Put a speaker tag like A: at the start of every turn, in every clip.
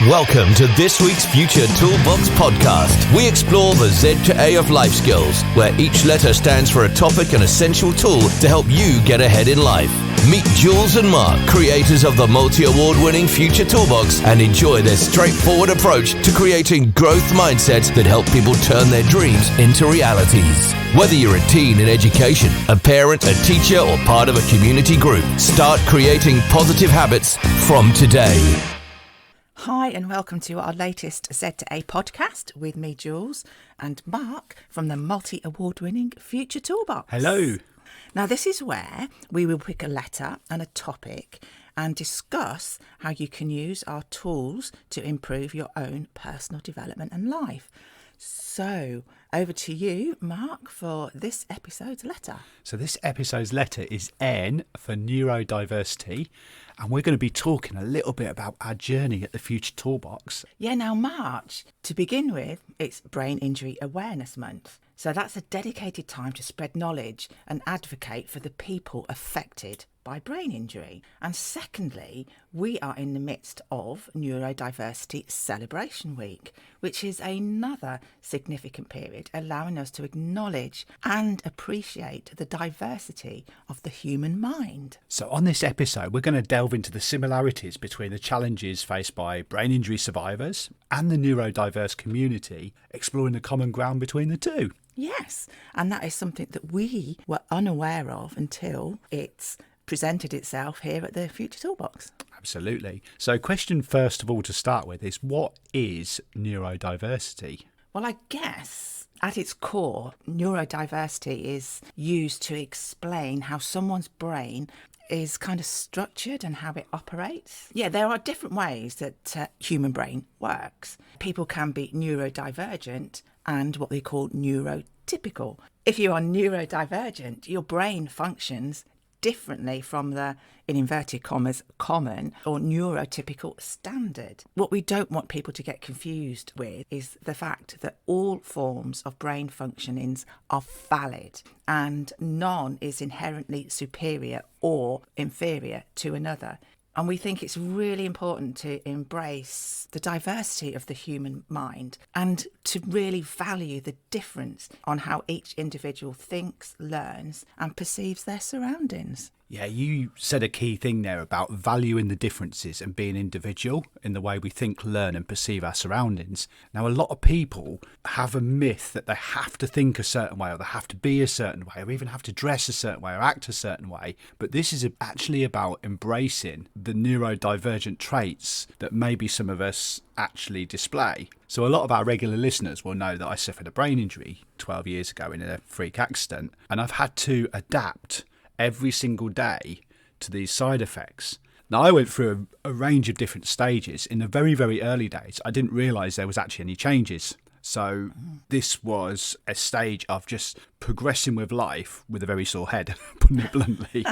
A: Welcome to this week's Future Toolbox podcast. We explore the Z to A of life skills, where each letter stands for a topic and essential tool to help you get ahead in life. Meet Jules and Mark, creators of the multi-award-winning Future Toolbox, and enjoy their straightforward approach to creating growth mindsets that help people turn their dreams into realities. Whether you're a teen in education, a parent, a teacher, or part of a community group, start creating positive habits from today.
B: Hi and welcome to our latest Z to A podcast with me, Jules, and Mark from the multi-award-winning Future Toolbox.
C: Hello.
B: Now this is where we will pick a letter and a topic and discuss how you can use our tools to improve your own personal development and life. So, over to you, Mark, for this episode's letter.
C: So this episode's letter is N for neurodiversity, and we're going to be talking a little bit about our journey at the Future Toolbox.
B: Yeah, now March, to begin with, it's Brain Injury Awareness Month. So that's a dedicated time to spread knowledge and advocate for the people affected by brain injury. And secondly, we are in the midst of Neurodiversity Celebration Week, which is another significant period allowing us to acknowledge and appreciate the diversity of the human mind.
C: So on this episode, we're going to delve into the similarities between the challenges faced by brain injury survivors and the neurodiverse community, exploring the common ground between the two.
B: Yes, and that is something that we were unaware of until it's presented itself here at the Future Toolbox.
C: Absolutely. So question first of all to start with is, what is neurodiversity?
B: Well, I guess at its core, neurodiversity is used to explain how someone's brain is kind of structured and how it operates. Yeah, there are different ways that human brain works. People can be neurodivergent and what they call neurotypical. If you are neurodivergent, your brain functions differently from the, in inverted commas, common or neurotypical standard. What we don't want people to get confused with is the fact that all forms of brain functionings are valid and none is inherently superior or inferior to another. And we think it's really important to embrace the diversity of the human mind and to really value the difference on how each individual thinks, learns, and perceives their surroundings.
C: Yeah, you said a key thing there about valuing the differences and being individual in the way we think, learn and perceive our surroundings. Now, a lot of people have a myth that they have to think a certain way or they have to be a certain way or even have to dress a certain way or act a certain way. But this is actually about embracing the neurodivergent traits that maybe some of us actually display. So a lot of our regular listeners will know that I suffered a brain injury 12 years ago in a freak accident, and I've had to adapt every single day to these side effects. Now, I went through a range of different stages. In the very, very early days, I didn't realise there was actually any changes. So this was a stage of just progressing with life with a very sore head, putting it bluntly.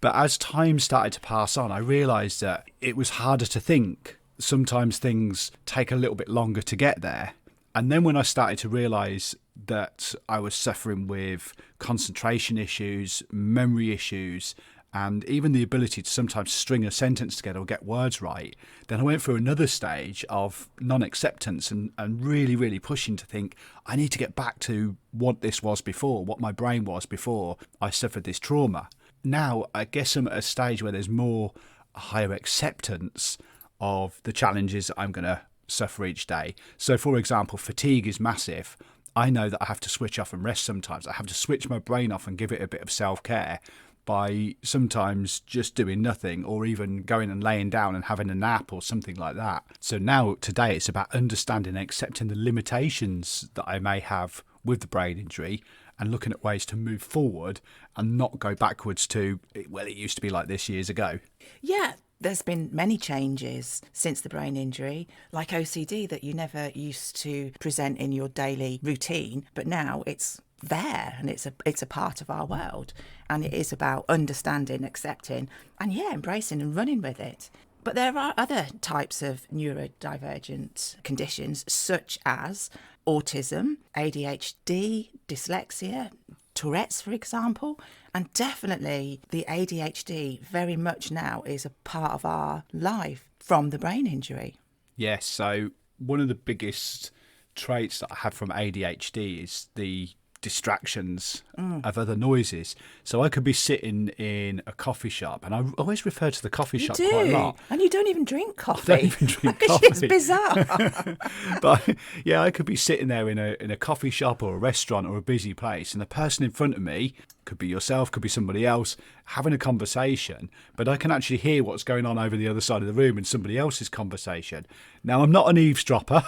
C: But as time started to pass on, I realised that it was harder to think. Sometimes things take a little bit longer to get there. And then when I started to realise that I was suffering with concentration issues, memory issues, and even the ability to sometimes string a sentence together or get words right, then I went through another stage of non-acceptance and really, really pushing to think, I need to get back to what this was before, what my brain was before I suffered this trauma. Now, I guess I'm at a stage where there's more higher acceptance of the challenges I'm going to suffer each day. So, for example, fatigue is massive. I know that I have to switch off and rest sometimes. I have to switch my brain off and give it a bit of self-care by sometimes just doing nothing or even going and laying down and having a nap or something like that. So now, today, it's about understanding and accepting the limitations that I may have with the brain injury and looking at ways to move forward and not go backwards to, well, it used to be like this years ago.
B: Yeah. There's been many changes since the brain injury, like OCD that you never used to present in your daily routine, but now it's there and it's a part of our world, and it is about understanding, accepting, and embracing and running with it. But there are other types of neurodivergent conditions such as autism, ADHD, dyslexia, Tourette's, for example, and definitely the ADHD very much now is a part of our life from the brain injury.
C: Yes, so one of the biggest traits that I have from ADHD is the distractions of other noises. So I could be sitting in a coffee shop, and I always refer to the coffee shop quite a lot.
B: And you don't even drink coffee.
C: I don't even drink coffee.
B: It's bizarre.
C: But yeah, I could be sitting there in a coffee shop or a restaurant or a busy place, and the person in front of me, could be yourself, could be somebody else, having a conversation, but I can actually hear what's going on over the other side of the room in somebody else's conversation. Now, I'm not an eavesdropper.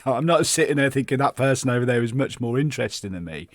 C: I'm not sitting there thinking that person over there is much more interesting than me.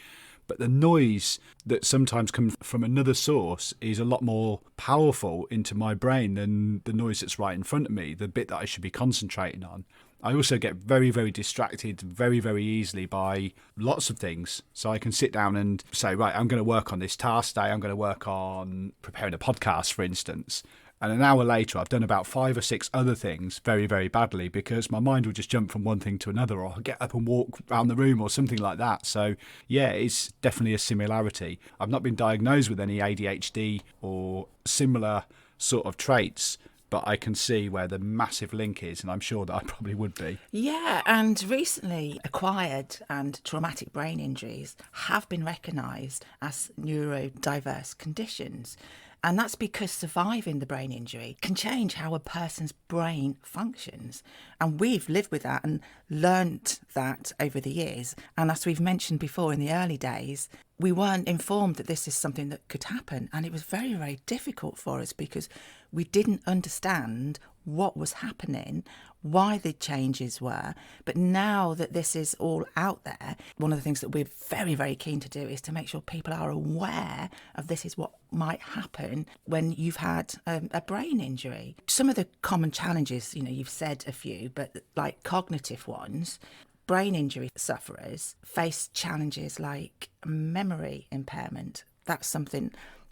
C: But the noise that sometimes comes from another source is a lot more powerful into my brain than the noise that's right in front of me, the bit that I should be concentrating on. I also get very, very distracted very, very easily by lots of things. So I can sit down and say, right, I'm going to work on this task today. I'm going to work on preparing a podcast, for instance. And an hour later, I've done about 5 or 6 other things very, very badly because my mind will just jump from one thing to another, or I'll get up and walk around the room or something like that. So, yeah, it's definitely a similarity. I've not been diagnosed with any ADHD or similar sort of traits, but I can see where the massive link is, and I'm sure that I probably would be.
B: Yeah, and recently acquired and traumatic brain injuries have been recognised as neurodiverse conditions. And that's because surviving the brain injury can change how a person's brain functions. And we've lived with that and learnt that over the years. And as we've mentioned before, in the early days, we weren't informed that this is something that could happen. And it was very, very difficult for us because we didn't understand what was happening, why the changes were. But now that this is all out there, one of the things that we're very, very keen to do is to make sure people are aware of this is what might happen when you've had a brain injury. Some of the common challenges, you've said a few, but like cognitive ones, brain injury sufferers face challenges like memory impairment. That's something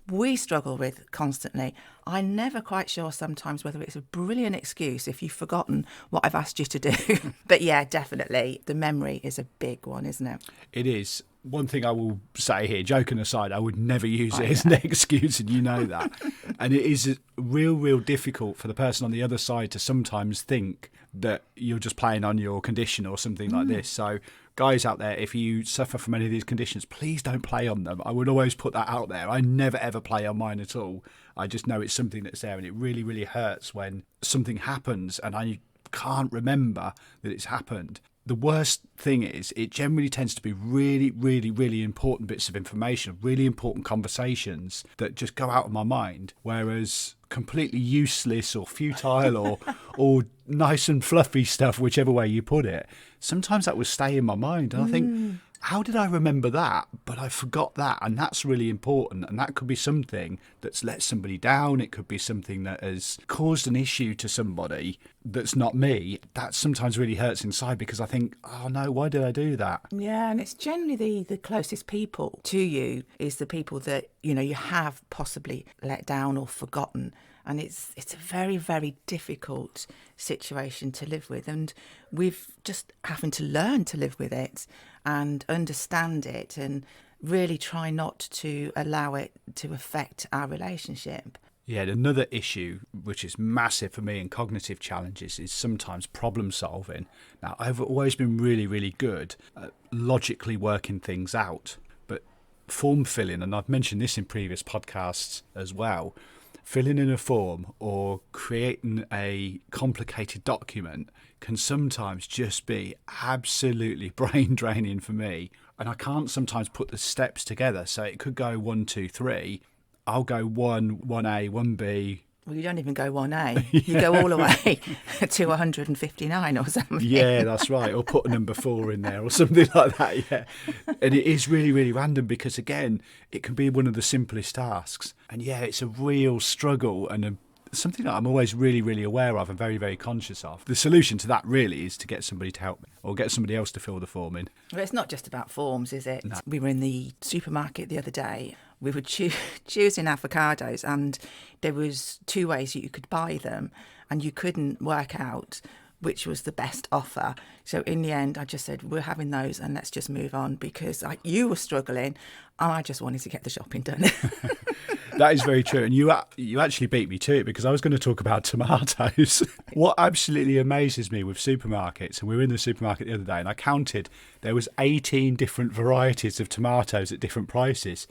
B: we struggle with constantly. I'm never quite sure sometimes whether it's a brilliant excuse if you've forgotten what I've asked you to do. But yeah, definitely, the memory is a big one, isn't it?
C: It is. One thing I will say here, joking aside, I would never use it as an excuse, and you know that. And it is real difficult for the person on the other side to sometimes think that you're just playing on your condition or something like this. So guys out there, if you suffer from any of these conditions, please don't play on them. I would always put that out there. I never ever play on mine at all. I just know it's something that's there, and it really hurts when something happens and I can't remember that it's happened. The worst thing is it generally tends to be really important bits of information, really important conversations that just go out of my mind, whereas completely useless or futile or nice and fluffy stuff, whichever way you put it, sometimes that will stay in my mind. And I think, how did I remember that? But I forgot that. And that's really important. And that could be something that's let somebody down. It could be something that has caused an issue to somebody that's not me. That sometimes really hurts inside because I think, oh no, why did I do that?
B: Yeah, and it's generally the closest people to you is the people that, you have possibly let down or forgotten. And it's a very, very difficult situation to live with. And we've just having to learn to live with it and understand it and really try not to allow it to affect our relationship.
C: Yeah, another issue which is massive for me in cognitive challenges is sometimes problem solving. Now, I've always been really good at logically working things out, but form filling, and I've mentioned this in previous podcasts as well, filling in a form or creating a complicated document can sometimes just be absolutely brain draining for me. And I can't sometimes put the steps together. So it could go 1, 2, 3. I'll go 1, 1A, 1B.
B: Well, you don't even go 1A. You go all the way to 159 or something.
C: Yeah, that's right. Or put a number 4 in there or something like that, yeah. And it is really random because, again, it can be one of the simplest tasks. And, yeah, it's a real struggle and something that I'm always really aware of and very conscious of. The solution to that really is to get somebody to help me or get somebody else to fill the form in.
B: Well, it's not just about forms, is it?
C: No.
B: We were in the supermarket the other day. We were choosing avocados and there was 2 ways you could buy them and you couldn't work out which was the best offer. So in the end, I just said, we're having those and let's just move on because you were struggling and I just wanted to get the shopping done.
C: That is very true. And you actually beat me to it, because I was going to talk about tomatoes. What absolutely amazes me with supermarkets, and we were in the supermarket the other day and I counted, there was 18 different varieties of tomatoes at different prices.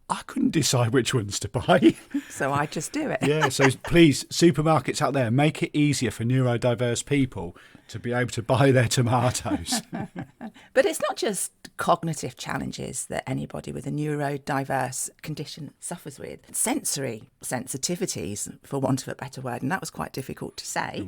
C: I couldn't decide which ones to buy.
B: So I just do it.
C: Yeah, so please, supermarkets out there, make it easier for neurodiverse people to be able to buy their tomatoes.
B: But it's not just cognitive challenges that anybody with a neurodiverse condition suffers with. Sensory sensitivities, for want of a better word, and that was quite difficult to say,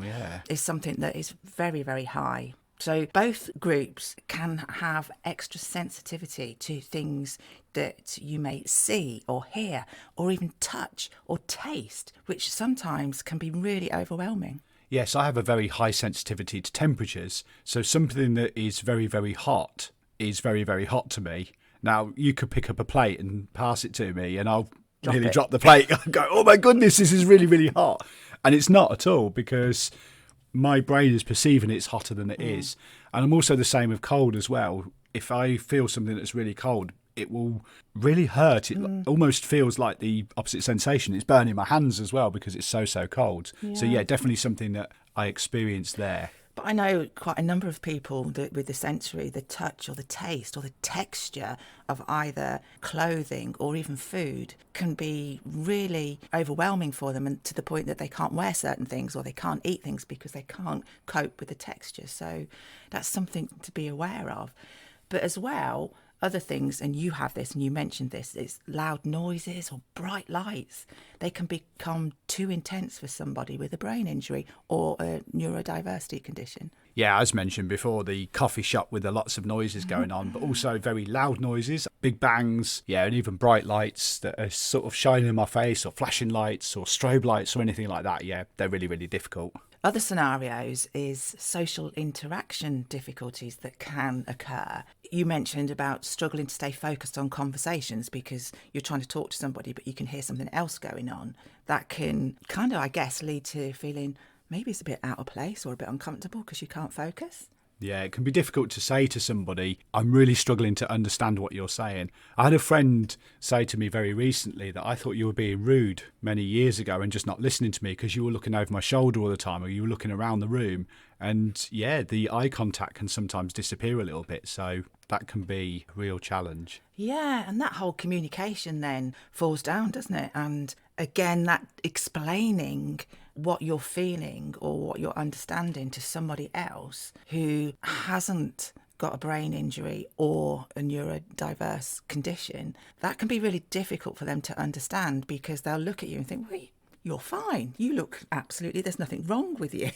B: is something that is very, very high. So both groups can have extra sensitivity to things that you may see or hear or even touch or taste, which sometimes can be really overwhelming.
C: Yes, I have a very high sensitivity to temperatures. So something that is very, very hot is very, very hot to me. Now, you could pick up a plate and pass it to me and I'll nearly drop the plate. I'll go, oh my goodness, this is really, really hot. And it's not at all, because my brain is perceiving it's hotter than it is. And I'm also the same with cold as well. If I feel something that's really cold, it will really hurt. It almost feels like the opposite sensation. It's burning my hands as well because it's so cold. Yeah. So yeah, definitely something that I experienced there.
B: But I know quite a number of people that with the sensory, the touch or the taste or the texture of either clothing or even food can be really overwhelming for them, and to the point that they can't wear certain things or they can't eat things because they can't cope with the texture. So that's something to be aware of. But as well, other things, and you have this and you mentioned this, is loud noises or bright lights. They can become too intense for somebody with a brain injury or a neurodiversity condition.
C: Yeah, as mentioned before, the coffee shop with the lots of noises going on, but also very loud noises, big bangs, yeah, and even bright lights that are sort of shining in my face, or flashing lights or strobe lights or anything like that. Yeah, they're really, really difficult.
B: Other scenarios is social interaction difficulties that can occur. You mentioned about struggling to stay focused on conversations because you're trying to talk to somebody but you can hear something else going on. That can kind of, I guess, lead to feeling maybe it's a bit out of place or a bit uncomfortable because you can't focus.
C: Yeah, it can be difficult to say to somebody, I'm really struggling to understand what you're saying. I had a friend say to me very recently that I thought you were being rude many years ago and just not listening to me because you were looking over my shoulder all the time or you were looking around the room. And yeah, the eye contact can sometimes disappear a little bit. So that can be a real challenge.
B: Yeah, and that whole communication then falls down, doesn't it? And again, that explaining what you're feeling or what you're understanding to somebody else who hasn't got a brain injury or a neurodiverse condition, that can be really difficult for them to understand because they'll look at you and think, well, you're fine. You look absolutely, there's nothing wrong with you.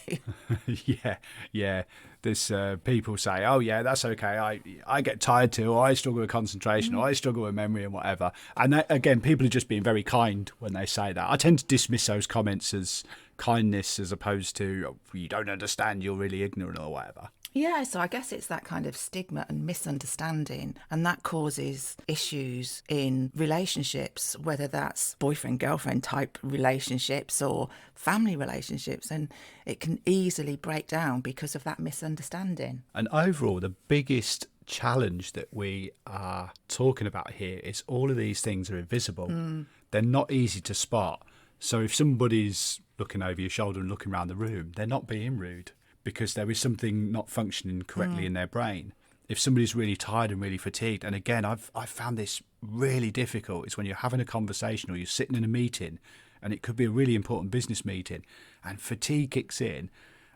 C: Yeah. There's people say, oh, yeah, that's okay. I get tired too, or I struggle with concentration, or I struggle with memory and whatever. And that, again, people are just being very kind when they say that. I tend to dismiss those comments as kindness as opposed to, oh, you don't understand, you're really ignorant or whatever.
B: Yeah, so I guess it's that kind of stigma and misunderstanding, and that causes issues in relationships, whether that's boyfriend-girlfriend type relationships or family relationships, and it can easily break down because of that misunderstanding.
C: And overall, the biggest challenge that we are talking about here is all of these things are invisible. They're not easy to spot. So if somebody's looking over your shoulder and looking around the room, they're not being rude, because there is something not functioning correctly in their brain. If somebody's really tired and really fatigued, and again, I've found this really difficult, is when you're having a conversation or you're sitting in a meeting, and it could be a really important business meeting, and fatigue kicks in,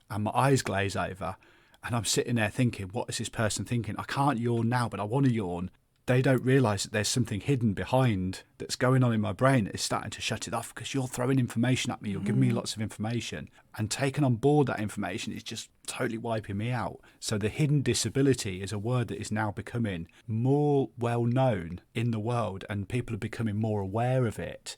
C: and my eyes glaze over, and I'm sitting there thinking, what is this person thinking? I can't yawn now, but I want to yawn. They don't realise that there's something hidden behind that's going on in my brain that is starting to shut it off because you're throwing information at me, you're giving me lots of information, and taking on board that information is just totally wiping me out. So the hidden disability is a word that is now becoming more well known in the world, and people are becoming more aware of it.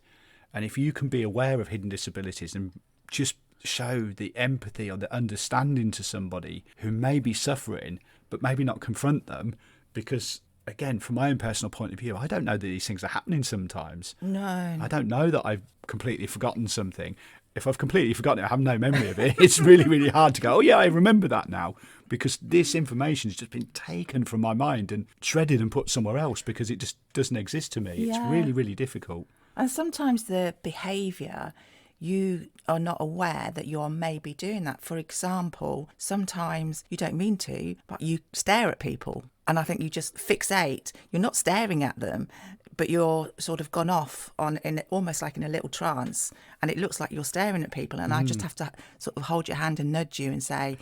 C: And if you can be aware of hidden disabilities and just show the empathy or the understanding to somebody who may be suffering, but maybe not confront them, because again, from my own personal point of view, I don't know that these things are happening sometimes.
B: No.
C: I don't know that I've completely forgotten something. If I've completely forgotten it, I have no memory of it. It's really, really hard to go, oh yeah, I remember that now, because this information has just been taken from my mind and shredded and put somewhere else because it just doesn't exist to me. Yeah. It's really, really difficult.
B: And sometimes the behaviour, you are not aware that you're maybe doing that. For example, sometimes you don't mean to, but you stare at people. And I think you just fixate. You're not staring at them, but you're sort of gone off almost like in a little trance. And it looks like you're staring at people. And I just have to sort of hold your hand and nudge you and say,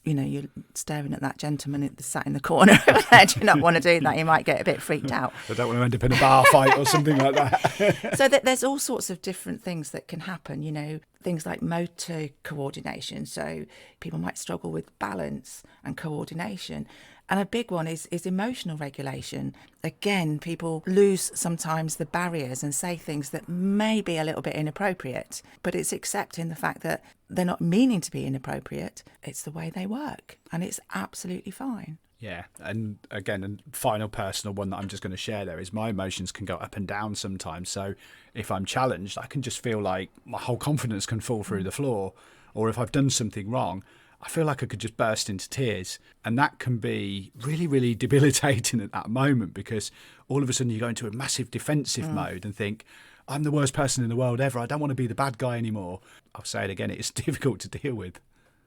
B: you know, you're staring at that gentleman that's sat in the corner over there. Do you not want to do that? You might get a bit freaked out.
C: I don't want to end up in a bar fight or something like that.
B: So there's all sorts of different things that can happen, you know, things like motor coordination. So people might struggle with balance and coordination. And a big one is emotional regulation. Again, people lose sometimes the barriers and say things that may be a little bit inappropriate, but it's accepting the fact that they're not meaning to be inappropriate. It's the way they work, and it's absolutely fine.
C: Yeah, and again, a final personal one that I'm just going to share there is my emotions can go up and down sometimes. So if I'm challenged, I can just feel like my whole confidence can fall through the floor, or if I've done something wrong, I feel like I could just burst into tears. And that can be really, really debilitating at that moment, because all of a sudden you go into a massive defensive mode and think, I'm the worst person in the world ever. I don't want to be the bad guy anymore. I'll say it again, it's difficult to deal with.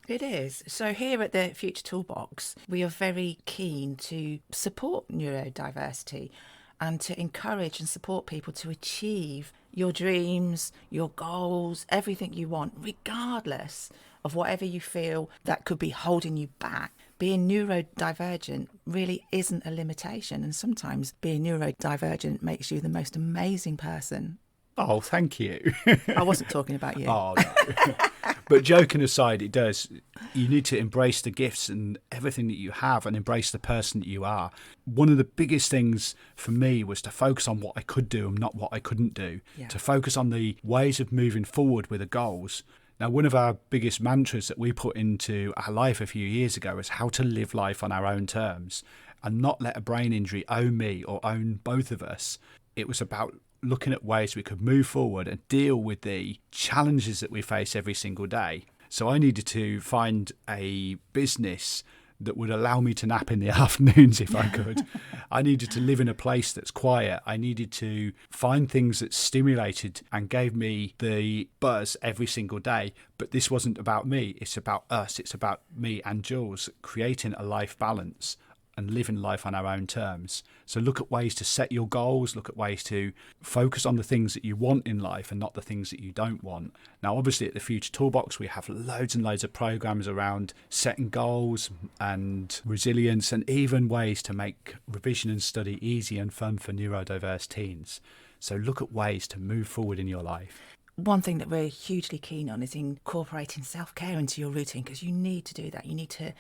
B: It is. So here at the Future Toolbox, we are very keen to support neurodiversity and to encourage and support people to achieve your dreams, your goals, everything you want, regardless of whatever you feel that could be holding you back. Being neurodivergent really isn't a limitation, and sometimes being neurodivergent makes you the most amazing person.
C: Oh, thank you.
B: I wasn't talking about you.
C: Oh, no. But joking aside, it does. You need to embrace the gifts and everything that you have and embrace the person that you are. One of the biggest things for me was to focus on what I could do and not what I couldn't do. Yeah. To focus on the ways of moving forward with the goals. Now, one of our biggest mantras that we put into our life a few years ago is how to live life on our own terms and not let a brain injury own me or own both of us. It was about looking at ways we could move forward and deal with the challenges that we face every single day. So I needed to find a business that would allow me to nap in the afternoons if I could. I needed to live in a place that's quiet. I needed to find things that stimulated and gave me the buzz every single day. But this wasn't about me. It's about us. It's about me and Jules creating a life balance and living life on our own terms. So look at ways to set your goals, look at ways to focus on the things that you want in life and not the things that you don't want. Now, obviously at the Future Toolbox, we have loads and loads of programs around setting goals and resilience, and even ways to make revision and study easy and fun for neurodiverse teens. So look at ways to move forward in your life.
B: One thing that we're hugely keen on is incorporating self-care into your routine, because you need to do that. You need to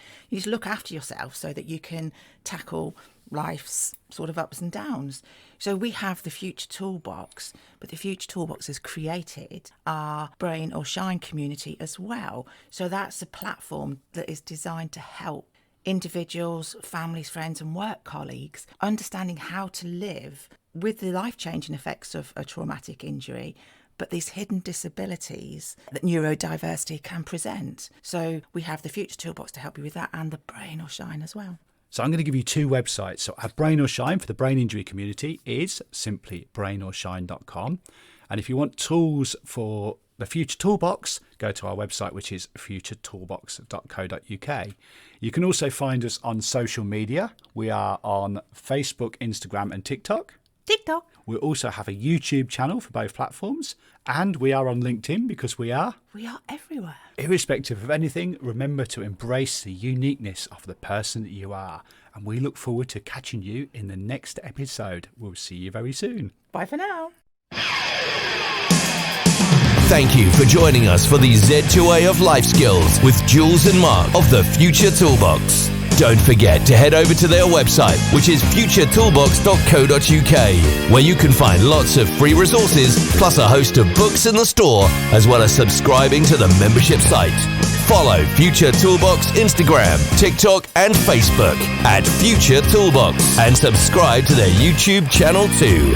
B: look after yourself so that you can tackle life's sort of ups and downs. So we have the Future Toolbox, but the Future Toolbox has created our Brain or Shine community as well. So that's a platform that is designed to help individuals, families, friends and work colleagues understanding how to live with the life-changing effects of a traumatic injury, but these hidden disabilities that neurodiversity can present. So we have the Future Toolbox to help you with that, and the Brain or Shine as well.
C: So I'm going to give you two websites. So our Brain or Shine for the brain injury community is simply brainorshine.com. And if you want tools for the Future Toolbox, go to our website, which is futuretoolbox.co.uk. You can also find us on social media. We are on Facebook, Instagram and TikTok. We also have a YouTube channel for both platforms, and we are on LinkedIn because we are
B: everywhere.
C: Irrespective of anything, remember to embrace the uniqueness of the person that you are, and we look forward to catching you in the next episode. We'll see you very soon.
B: Bye for now.
A: Thank you for joining us for the Z2A of Life Skills with Jules and Mark of the Future Toolbox. Don't forget to head over to their website, which is futuretoolbox.co.uk, where you can find lots of free resources, plus a host of books in the store, as well as subscribing to the membership site. Follow Future Toolbox Instagram, TikTok and Facebook at Future Toolbox, and subscribe to their YouTube channel too.